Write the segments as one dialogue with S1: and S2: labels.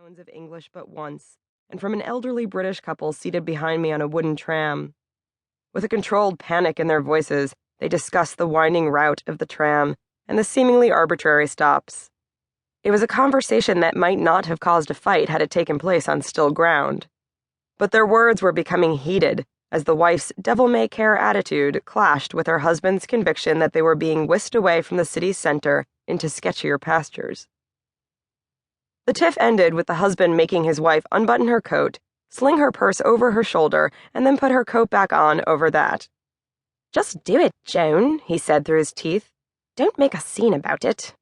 S1: tones of English but once, and from an elderly British couple seated behind me on a wooden tram. With a controlled panic in their voices, they discussed the winding route of the tram and the seemingly arbitrary stops. It was a conversation that might not have caused a fight had it taken place on still ground. But their words were becoming heated as the wife's devil-may-care attitude clashed with her husband's conviction that they were being whisked away from the city's center into sketchier pastures. The tiff ended with the husband making his wife unbutton her coat, sling her purse over her shoulder, and then put her coat back on over that. "Just do it, Joan," he said through his teeth. "Don't make a scene about it."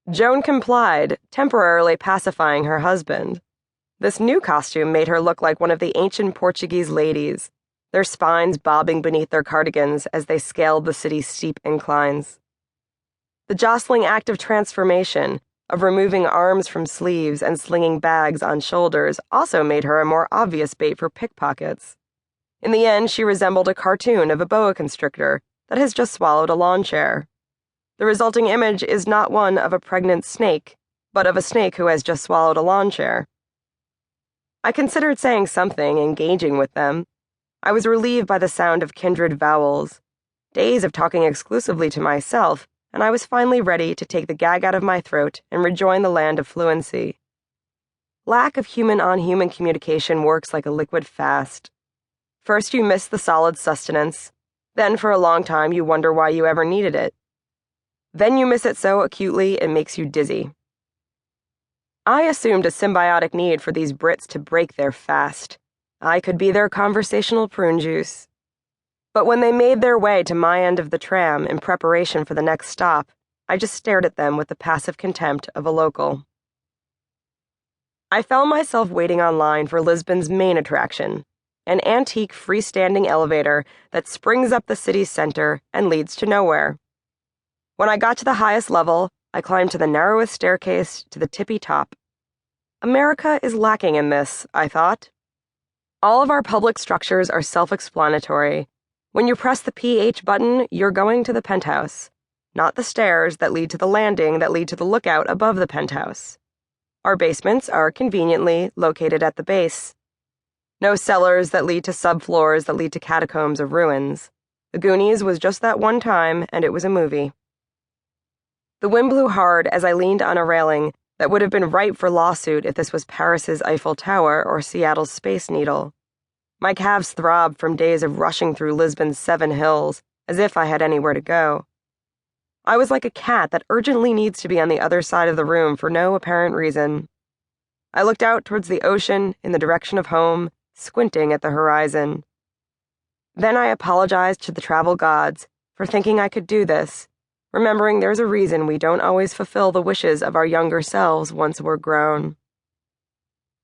S1: Joan complied, temporarily pacifying her husband. This new costume made her look like one of the ancient Portuguese ladies, their spines bobbing beneath their cardigans as they scaled the city's steep inclines. The jostling act of transformation, of removing arms from sleeves and slinging bags on shoulders, also made her a more obvious bait for pickpockets. In the end, she resembled a cartoon of a boa constrictor that has just swallowed a lawn chair. The resulting image is not one of a pregnant snake, but of a snake who has just swallowed a lawn chair. I considered saying something, engaging with them. I was relieved by the sound of kindred vowels. Days of talking exclusively to myself, and I was finally ready to take the gag out of my throat and rejoin the land of fluency. Lack of human-on-human communication works like a liquid fast. First you miss the solid sustenance, then for a long time you wonder why you ever needed it. Then you miss it so acutely it makes you dizzy. I assumed a symbiotic need for these Brits to break their fast. I could be their conversational prune juice. But when they made their way to my end of the tram in preparation for the next stop, I just stared at them with the passive contempt of a local. I found myself waiting online for Lisbon's main attraction, an antique freestanding elevator that springs up the city's center and leads to nowhere. When I got to the highest level, I climbed to the narrowest staircase to the tippy top. America is lacking in this, I thought. All of our public structures are self-explanatory. When you press the PH button, you're going to the penthouse, not the stairs that lead to the landing that lead to the lookout above the penthouse. Our basements are conveniently located at the base. No cellars that lead to subfloors that lead to catacombs of ruins. The Goonies was just that one time, and it was a movie. The wind blew hard as I leaned on a railing that would have been ripe for lawsuit if this was Paris's Eiffel Tower or Seattle's Space Needle. My calves throbbed from days of rushing through Lisbon's 7 hills, as if I had anywhere to go. I was like a cat that urgently needs to be on the other side of the room for no apparent reason. I looked out towards the ocean in the direction of home, squinting at the horizon. Then I apologized to the travel gods for thinking I could do this, remembering there's a reason we don't always fulfill the wishes of our younger selves once we're grown.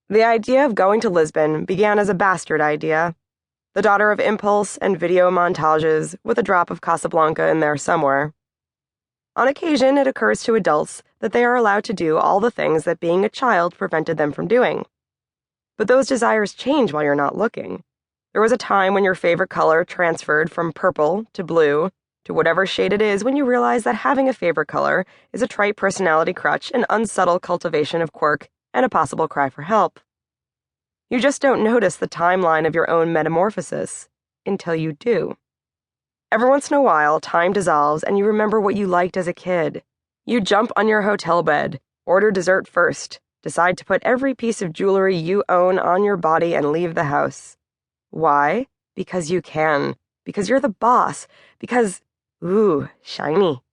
S1: The idea of going to Lisbon began as a bastard idea, the daughter of impulse and video montages with a drop of Casablanca in there somewhere. On occasion, it occurs to adults that they are allowed to do all the things that being a child prevented them from doing. But those desires change while you're not looking. There was a time when your favorite color transferred from purple to blue, to whatever shade it is when you realize that having a favorite color is a trite personality crutch, an unsubtle cultivation of quirk, and a possible cry for help. You just don't notice the timeline of your own metamorphosis until you do. Every once in a while, time dissolves and you remember what you liked as a kid. You jump on your hotel bed, order dessert first, decide to put every piece of jewelry you own on your body and leave the house. Why? Because you can. Because you're the boss. Because ooh, shiny.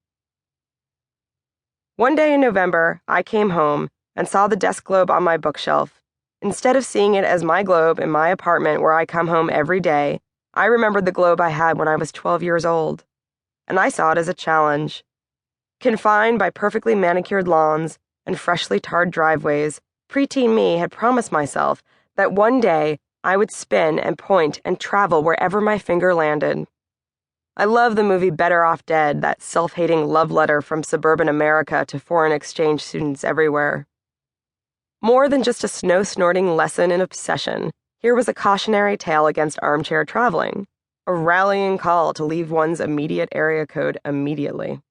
S1: One day in November, I came home and saw the desk globe on my bookshelf. Instead of seeing it as my globe in my apartment where I come home every day, I remembered the globe I had when I was 12 years old. And I saw it as a challenge. Confined by perfectly manicured lawns and freshly tarred driveways, preteen me had promised myself that one day I would spin and point and travel wherever my finger landed. I love the movie Better Off Dead, that self-hating love letter from suburban America to foreign exchange students everywhere. More than just a snow-snorting lesson in obsession, here was a cautionary tale against armchair traveling, a rallying call to leave one's immediate area code immediately.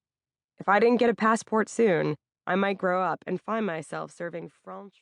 S1: If I didn't get a passport soon, I might grow up and find myself serving French